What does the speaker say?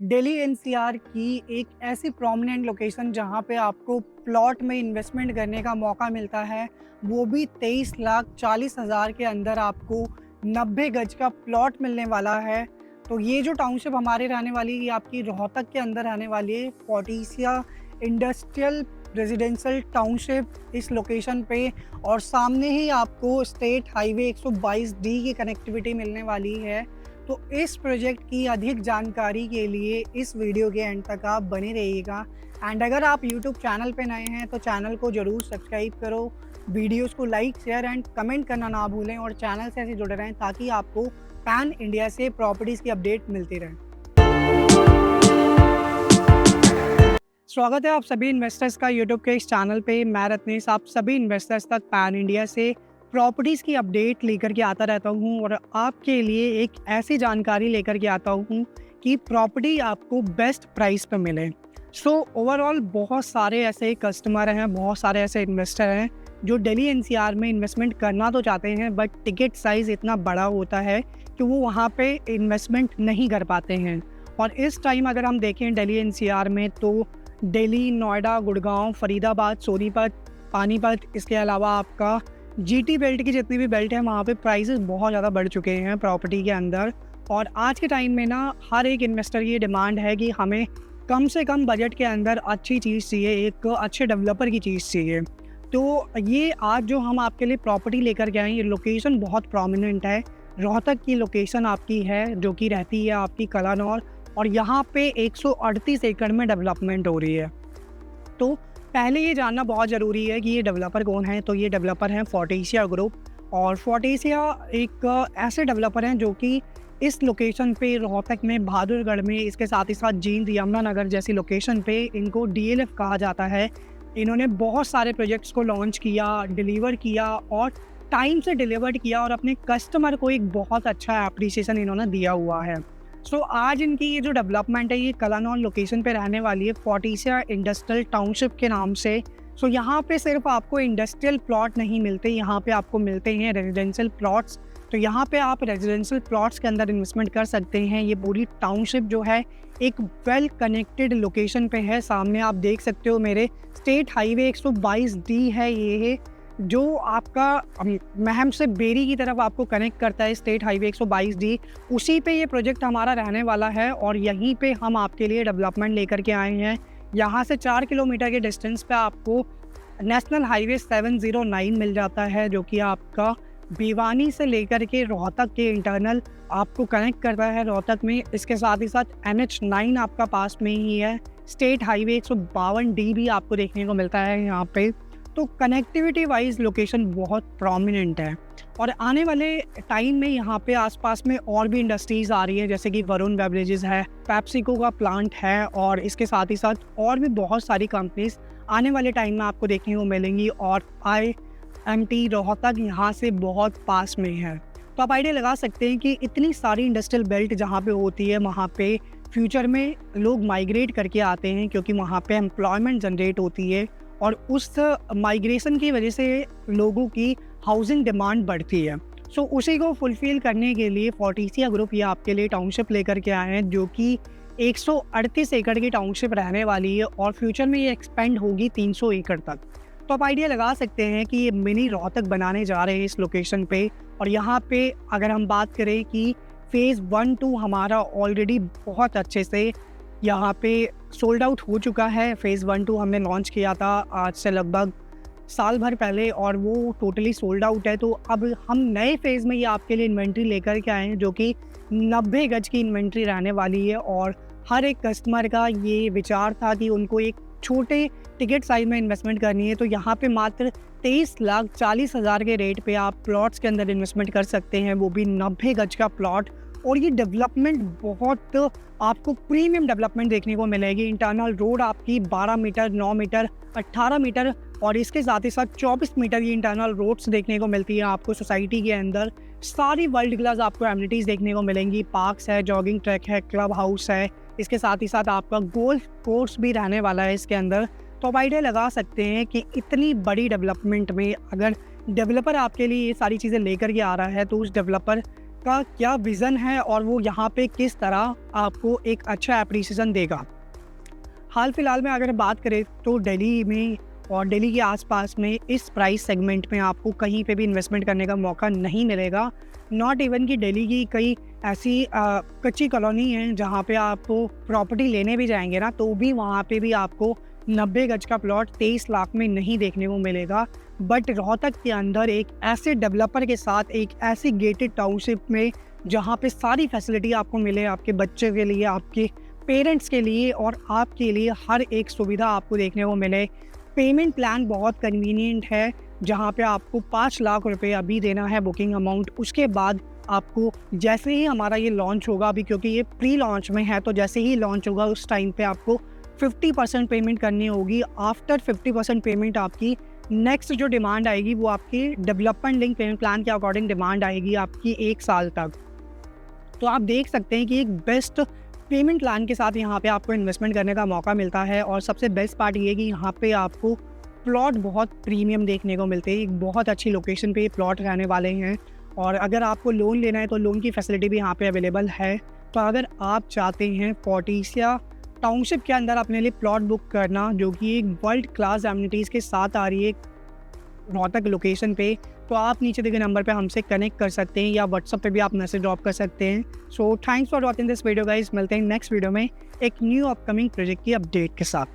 Delhi NCR की एक ऐसी प्रोमिनेंट लोकेशन जहां पे आपको प्लॉट में इन्वेस्टमेंट करने का मौका मिलता है, वो भी 23,40,000 के अंदर आपको 90 गज का प्लॉट मिलने वाला है। तो ये जो टाउनशिप हमारे रहने वाली है, ये आपकी रोहतक के अंदर रहने वाली है, फोर्टिसिया इंडस्ट्रियल रेजिडेंशियल टाउनशिप इस लोकेशन पे। और सामने ही आपको स्टेट हाईवे 122D की कनेक्टिविटी मिलने वाली है। तो इस प्रोजेक्ट की अधिक जानकारी के लिए इस वीडियो के एंड तक आप बने रहिएगा। एंड अगर आप यूट्यूब चैनल पे नए हैं तो चैनल को ज़रूर सब्सक्राइब करो, वीडियोस को लाइक शेयर एंड कमेंट करना ना भूलें और चैनल से ऐसे जुड़े रहें ताकि आपको पैन इंडिया से प्रॉपर्टीज़ की अपडेट मिलती रहे। स्वागत है आप सभी इन्वेस्टर्स का यूट्यूब के इस चैनल पे। मैं रत्नेश आप सभी इन्वेस्टर्स तक पैन इंडिया से प्रॉपर्टीज़ की अपडेट लेकर के आता रहता हूँ और आपके लिए एक ऐसी जानकारी लेकर के आता हूँ कि प्रॉपर्टी आपको बेस्ट प्राइस पे मिले। सो ओवरऑल बहुत सारे ऐसे कस्टमर हैं, बहुत सारे ऐसे इन्वेस्टर हैं जो दिल्ली एनसीआर में इन्वेस्टमेंट करना तो चाहते हैं, बट टिकट साइज़ इतना बड़ा होता है कि वो वहाँ पे इन्वेस्टमेंट नहीं कर पाते हैं। और इस टाइम अगर हम देखें दिल्ली एनसीआर में तो दिल्ली, नोएडा, गुड़गांव, फरीदाबाद, सोनीपत, पानीपत, इसके अलावा आपका जीटी बेल्ट की जितनी भी बेल्ट है वहाँ पे प्राइसेस बहुत ज़्यादा बढ़ चुके हैं प्रॉपर्टी के अंदर। और आज के टाइम में ना हर एक इन्वेस्टर की डिमांड है कि हमें कम से कम बजट के अंदर अच्छी चीज़ चाहिए, एक अच्छे डेवलपर की चीज़ चाहिए। तो ये आज जो हम आपके लिए प्रॉपर्टी लेकर के आए, ये लोकेशन बहुत प्रोमिनेंट है। रोहतक की लोकेशन आपकी है जो कि रहती है आपकी कलानौर, और यहाँ पे 138 एकड़ में डेवलपमेंट हो रही है। तो पहले ये जानना बहुत ज़रूरी है कि ये डेवलपर कौन है। तो ये डेवलपर हैं फोर्टिसिया ग्रुप, और फोर्टिसिया एक ऐसे डेवलपर हैं जो कि इस लोकेशन पे रोहतक में, बहादुरगढ़ में, इसके साथ ही साथ जींद, यमुनानगर जैसी लोकेशन पे इनको डीएलएफ कहा जाता है। इन्होंने बहुत सारे प्रोजेक्ट्स को लॉन्च किया, डिलीवर किया और टाइम से डिलीवर्ड किया और अपने कस्टमर को एक बहुत अच्छा एप्रिसिएशन इन्होंने दिया हुआ है। सो आज इनकी ये जो डेवलपमेंट है ये कलानौर लोकेशन पे रहने वाली है, फोर्टिसिया इंडस्ट्रियल टाउनशिप के नाम से। सो यहाँ पे सिर्फ आपको इंडस्ट्रियल प्लॉट नहीं मिलते, यहाँ पे आपको मिलते हैं रेजिडेंशियल प्लॉट्स। तो यहाँ पे आप रेजिडेंशियल प्लॉट्स के अंदर इन्वेस्टमेंट कर सकते हैं। ये पूरी टाउनशिप जो है एक वेल कनेक्टेड लोकेशन पे है। सामने आप देख सकते हो मेरे स्टेट हाईवे 122D है ये, जो आपका महम से बेरी की तरफ आपको कनेक्ट करता है। स्टेट हाईवे 122D, उसी पे ये प्रोजेक्ट हमारा रहने वाला है और यहीं पे हम आपके लिए डेवलपमेंट लेकर के आए हैं। यहाँ से 4 किलोमीटर के डिस्टेंस पे आपको नेशनल हाईवे 709 मिल जाता है, जो कि आपका भिवानी से लेकर के रोहतक के इंटरनल आपको कनेक्ट करता है रोहतक में। इसके साथ ही साथ NH9 आपका पास में ही है। स्टेट हाईवे 152D भी आपको देखने को मिलता है यहाँ पे। तो कनेक्टिविटी वाइज लोकेशन बहुत प्रोमिनेंट है। और आने वाले टाइम में यहाँ पे आसपास में और भी इंडस्ट्रीज़ आ रही है, जैसे कि वरुण बेवरेजेस है, पेप्सिको का प्लांट है, और इसके साथ ही साथ और भी बहुत सारी कंपनीज आने वाले टाइम में आपको देखने को मिलेंगी। और IMT रोहतक यहाँ से बहुत पास में है। तो आप आइडिया लगा सकते हैं कि इतनी सारी इंडस्ट्रियल बेल्ट जहाँ पे होती है वहाँ पे फ्यूचर में लोग माइग्रेट करके आते हैं, क्योंकि वहाँ पे एम्प्लॉयमेंट जनरेट होती है और उस माइग्रेशन की वजह से लोगों की हाउसिंग डिमांड बढ़ती है। सो उसी को फुलफ़िल करने के लिए फोर्टिसिया ग्रुप ये आपके लिए टाउनशिप लेकर के आए हैं, जो कि 138 एकड़ की टाउनशिप रहने वाली है और फ्यूचर में ये एक्सपेंड होगी 300 एकड़ तक। तो आप आइडिया लगा सकते हैं कि ये मिनी रोहतक बनाने जा रहे हैं इस लोकेशन पे। और यहाँ पे अगर हम बात करें कि फ़ेज़ 1-2 हमारा ऑलरेडी बहुत अच्छे से यहाँ पे सोल्ड आउट हो चुका है। फ़ेज़ 1-2 हमने लॉन्च किया था आज से लगभग साल भर पहले और वो टोटली सोल्ड आउट है। तो अब हम नए फ़ेज़ में ये आपके लिए इन्वेंट्री लेकर के आए हैं, जो कि 90 गज की इन्वेंट्री रहने वाली है। और हर एक कस्टमर का ये विचार था कि उनको एक छोटे टिकट साइज़ में इन्वेस्टमेंट करनी है। तो यहाँ पे मात्र 23,40,000 के रेट पे आप प्लॉट्स के अंदर इन्वेस्टमेंट कर सकते हैं, वो भी 90 गज का प्लॉट। और ये डेवलपमेंट बहुत आपको प्रीमियम डेवलपमेंट देखने को मिलेगी। इंटरनल रोड आपकी 12 मीटर, 9 मीटर, 18 मीटर और इसके साथ ही साथ 24 मीटर की इंटरनल रोड्स देखने को मिलती है आपको सोसाइटी के अंदर। सारी वर्ल्ड क्लास आपको एमिनिटीज़ देखने को मिलेंगी। पार्क्स है, जॉगिंग ट्रैक है, क्लब हाउस है, इसके साथ ही साथ आपका गोल्फ कोर्स भी रहने वाला है इसके अंदर। तो आप आइडिया लगा सकते हैं कि इतनी बड़ी डेवलपमेंट में अगर डेवलपर आपके लिए ये सारी चीज़ें लेकर के आ रहा है तो उस डेवलपर का क्या विज़न है और वो यहाँ पे किस तरह आपको एक अच्छा एप्रिसिएशन देगा। हाल फिलहाल में अगर बात करें तो दिल्ली में और दिल्ली के आसपास में इस प्राइस सेगमेंट में आपको कहीं पे भी इन्वेस्टमेंट करने का मौका नहीं मिलेगा। नॉट इवन कि दिल्ली की कई ऐसी कच्ची कॉलोनी हैं जहाँ पे आपको प्रॉपर्टी लेने भी जाएंगे ना, तो भी वहाँ पे भी आपको 90 गज का प्लॉट 23 लाख में नहीं देखने को मिलेगा। बट रोहतक के अंदर एक ऐसे डेवलपर के साथ एक ऐसी गेटेड टाउनशिप में जहाँ पे सारी फैसिलिटी आपको मिले, आपके बच्चे के लिए, आपके पेरेंट्स के लिए और आपके लिए हर एक सुविधा आपको देखने को मिले। पेमेंट प्लान बहुत कन्वीनियंट है, जहाँ पे आपको 5 लाख रुपए अभी देना है बुकिंग अमाउंट। उसके बाद आपको जैसे ही हमारा ये लॉन्च होगा, अभी क्योंकि ये प्री लॉन्च में है, तो जैसे ही लॉन्च होगा उस टाइम पे आपको 50% पेमेंट करनी होगी। आफ्टर 50% पेमेंट आपकी नेक्स्ट जो डिमांड आएगी वो आपकी डेवलपमेंट लिंक पेमेंट प्लान के अकॉर्डिंग डिमांड आएगी आपकी 1 साल तक। तो आप देख सकते हैं कि एक बेस्ट पेमेंट प्लान के साथ यहाँ पे आपको इन्वेस्टमेंट करने का मौका मिलता है। और सबसे बेस्ट पार्ट ये है कि यहाँ पे आपको प्लॉट बहुत प्रीमियम देखने को मिलते हैं। एक बहुत अच्छी लोकेशन पे ये प्लॉट रहने वाले हैं और अगर आपको लोन लेना है तो लोन की फैसिलिटी भी यहाँ पे अवेलेबल है। तो अगर आप चाहते हैं फोर्टिसिया टाउनशिप के अंदर अपने लिए प्लॉट बुक करना, जो कि एक वर्ल्ड क्लास एमिनिटीज़ के साथ आ रही है रोहतक लोकेशन पे, तो आप नीचे दिए गए नंबर पे हमसे कनेक्ट कर सकते हैं या व्हाट्सएप पे भी आप मैसेज ड्रॉप कर सकते हैं। So thanks for watching this video guys. मिलते हैं नेक्स्ट वीडियो में एक न्यू अपकमिंग प्रोजेक्ट की अपडेट के साथ।